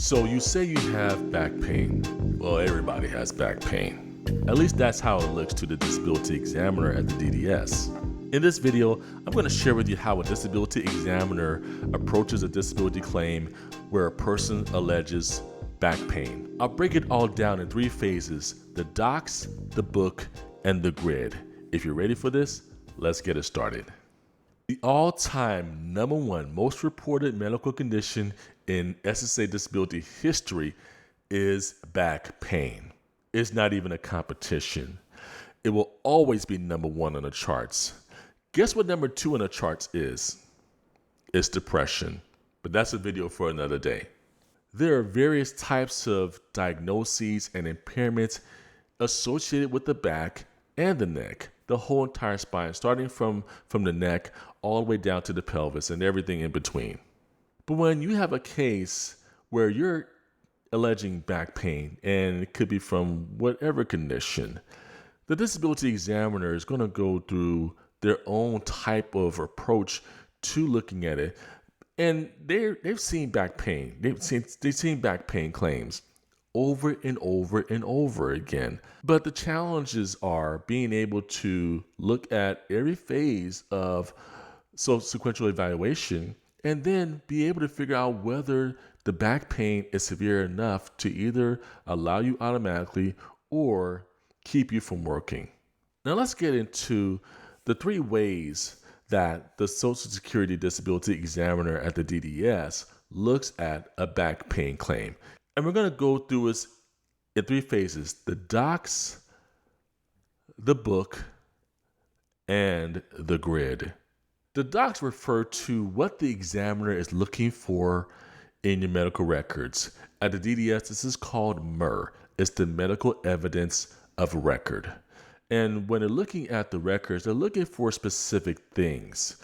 So you say you have back pain. Well, everybody has back pain. At least that's how it looks to the disability examiner at the DDS. In this video, I'm going to share with you how a disability examiner approaches a disability claim where a person alleges back pain. I'll break it all down in 3 phases: the docs, the book, and the grid. If you're ready for this, let's get it started. The all-time #1 most reported medical condition in SSA disability history is back pain. It's not even a competition. It will always be #1 on the charts. Guess what #2 on the charts is? It's depression, but that's a video for another day. There are various types of diagnoses and impairments associated with the back and the neck, the whole entire spine, starting from the neck all the way down to the pelvis and everything in between. But when you have a case where you're alleging back pain, and it could be from whatever condition, the disability examiner is going to go through their own type of approach to looking at it. And they've seen back pain. They've seen back pain claims over and over and over again. But the challenges are being able to look at every phase of sequential evaluation and then be able to figure out whether the back pain is severe enough to either allow you automatically or keep you from working. Now let's get into the 3 ways that the Social Security Disability Examiner at the DDS looks at a back pain claim. And we're going to go through this in 3 phases: the docs, the book, and the grid. The docs refer to what the examiner is looking for in your medical records. At the DDS, this is called MER. It's the medical evidence of record. And when they're looking at the records, they're looking for specific things.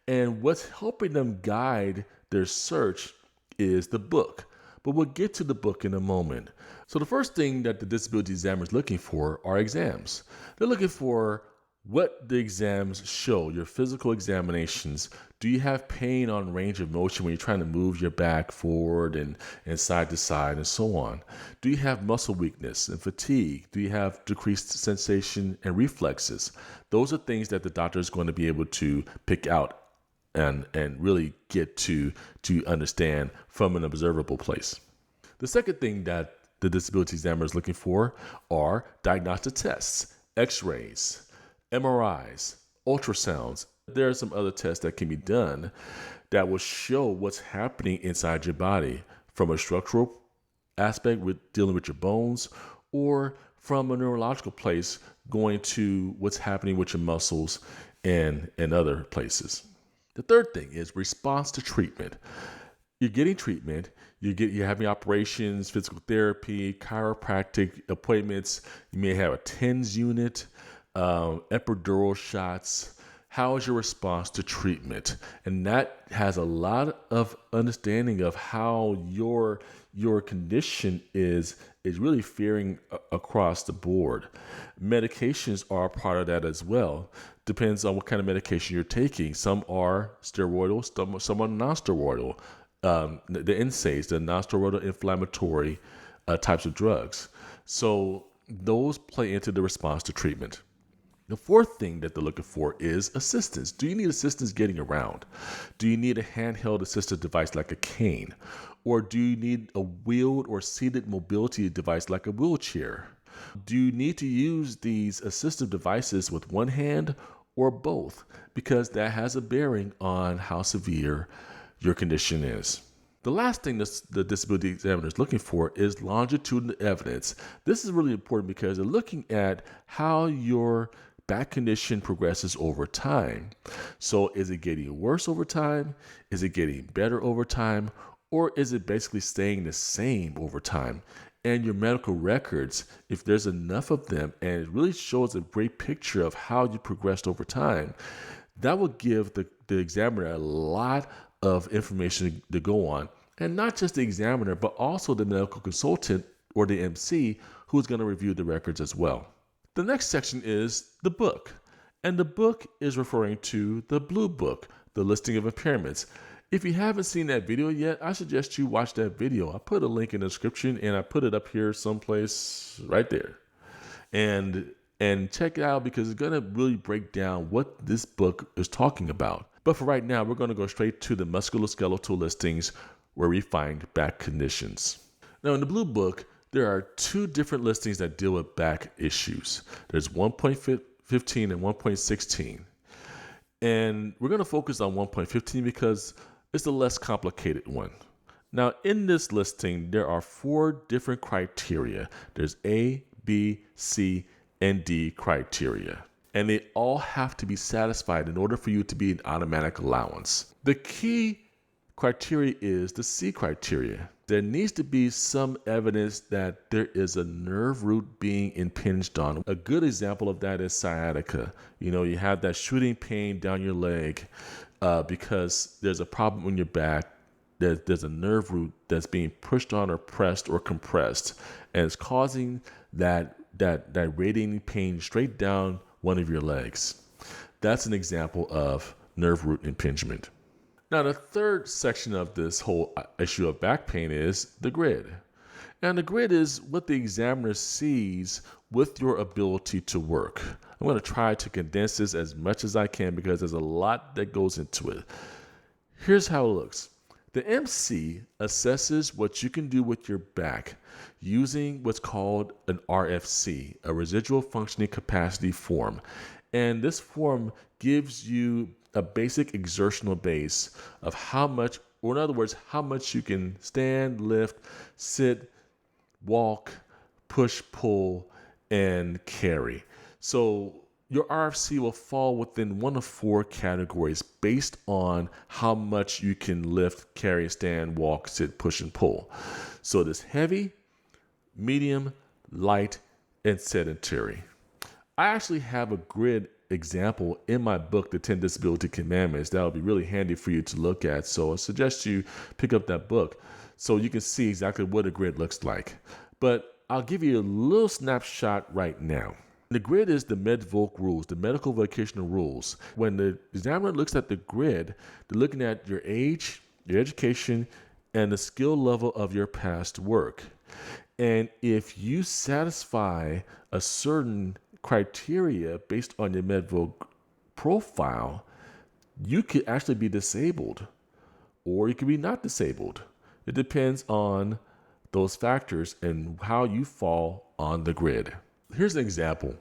And what's helping them guide their search is the book. But we'll get to the book in a moment. So the first thing that the disability examiner is looking for are exams. They're looking for what the exams show, your physical examinations. Do you have pain on range of motion when you're trying to move your back forward and side to side and so on? Do you have muscle weakness and fatigue? Do you have decreased sensation and reflexes? Those are things that the doctor is going to be able to pick out and really get to understand from an observable place. The second thing that the disability examiner is looking for are diagnostic tests, x-rays, MRIs, ultrasounds. There are some other tests that can be done that will show what's happening inside your body from a structural aspect with dealing with your bones, or from a neurological place going to what's happening with your muscles and other places. The third thing is response to treatment. You're getting treatment, you're having operations, physical therapy, chiropractic appointments. You may have a TENS unit, epidural shots. How is your response to treatment? And that has a lot of understanding of how your condition is really faring across the board. Medications are a part of that as well. Depends on what kind of medication you're taking. Some are steroidal, some are non-steroidal. The NSAIDs, the non-steroidal inflammatory types of drugs. So those play into the response to treatment. The fourth thing that they're looking for is assistance. Do you need assistance getting around? Do you need a handheld assistive device like a cane? Or do you need a wheeled or seated mobility device like a wheelchair? Do you need to use these assistive devices with one hand or both? Because that has a bearing on how severe your condition is. The last thing the disability examiner is looking for is longitudinal evidence. This is really important because they're looking at how your back condition progresses over time. So is it getting worse over time? Is it getting better over time? Or is it basically staying the same over time? And your medical records, if there's enough of them and it really shows a great picture of how you progressed over time, that will give the examiner a lot of information to go on. And not just the examiner, but also the medical consultant or the MC who's going to review the records as well. The next section is the book. And the book is referring to the blue book, the listing of impairments. If you haven't seen that video yet, I suggest you watch that video. I put a link in the description and I put it up here someplace right there. And check it out because it's going to really break down what this book is talking about. But for right now, we're going to go straight to the musculoskeletal listings where we find back conditions. Now, in the Blue Book, there are two different listings that deal with back issues. There's 1.15 and 1.16. And we're going to focus on 1.15 because it's the less complicated one. Now, in this listing, there are 4 different criteria. There's A, B, C, and D criteria. And they all have to be satisfied in order for you to be an automatic allowance. The key criteria is the C criteria. There needs to be some evidence that there is a nerve root being impinged on. A good example of that is sciatica. You have that shooting pain down your leg because there's a problem in your back. There's a nerve root that's being pushed on or pressed or compressed, and it's causing that radiating pain straight down one of your legs. That's an example of nerve root impingement. Now, the third section of this whole issue of back pain is the grid. And the grid is what the examiner sees with your ability to work. I'm going to try to condense this as much as I can because there's a lot that goes into it. Here's how it looks. The MC assesses what you can do with your back using what's called an RFC, a residual functioning capacity form. And this form gives you a basic exertional base of how much, or in other words, how much you can stand, lift, sit, walk, push, pull, and carry. So your RFC will fall within one of 4 categories based on how much you can lift, carry, stand, walk, sit, push, and pull. So there's heavy, medium, light, and sedentary. I actually have a grid example in my book, The 10 Disability Commandments. That'll be really handy for you to look at. So I suggest you pick up that book so you can see exactly what a grid looks like. But I'll give you a little snapshot right now. The grid is the MedVoc rules, the medical vocational rules. When the examiner looks at the grid, they're looking at your age, your education, and the skill level of your past work. And if you satisfy a certain criteria based on your MedVoc profile, you could actually be disabled or you could be not disabled. It depends on those factors and how you fall on the grid. Here's an example.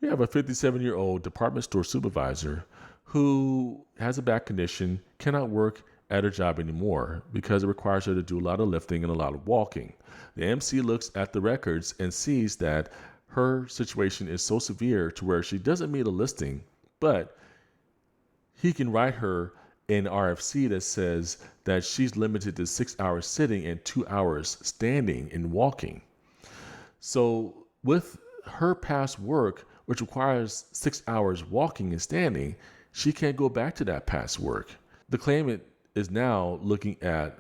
You have a 57-year-old department store supervisor who has a back condition, cannot work at her job anymore because it requires her to do a lot of lifting and a lot of walking. The MC looks at the records and sees that her situation is so severe to where she doesn't meet a listing, but he can write her an RFC that says that she's limited to 6 hours sitting and 2 hours standing and walking. So with her past work, which requires 6 hours walking and standing, she can't go back to that past work. The claimant is now looking at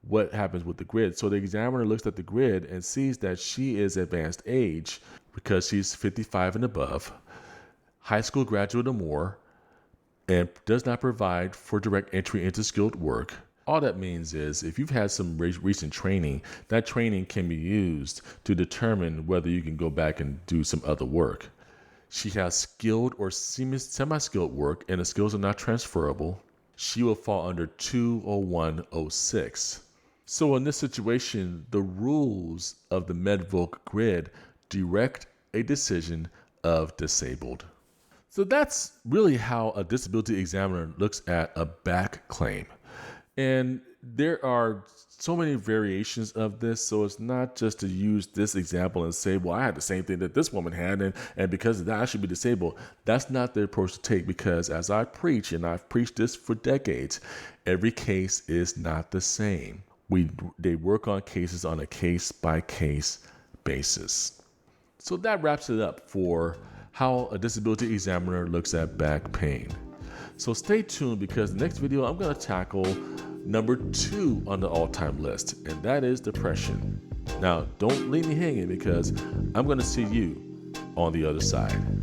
what happens with the grid. So the examiner looks at the grid and sees that she is advanced age because she's 55 and above, high school graduate or more, and does not provide for direct entry into skilled work. All that means is if you've had some recent training, that training can be used to determine whether you can go back and do some other work. She has skilled or semi-skilled work and the skills are not transferable. She will fall under 20106. So in this situation, the rules of the MedVoc grid direct a decision of disabled. So that's really how a disability examiner looks at a back claim. And there are so many variations of this, so it's not just to use this example and say, well, I had the same thing that this woman had, and because of that, I should be disabled. That's not the approach to take because as I preach, and I've preached this for decades, every case is not the same. They work on cases on a case-by-case basis. So that wraps it up for how a disability examiner looks at back pain. So stay tuned because the next video I'm going to tackle number 2 on the all-time list, and that is depression. Now, don't leave me hanging because I'm going to see you on the other side.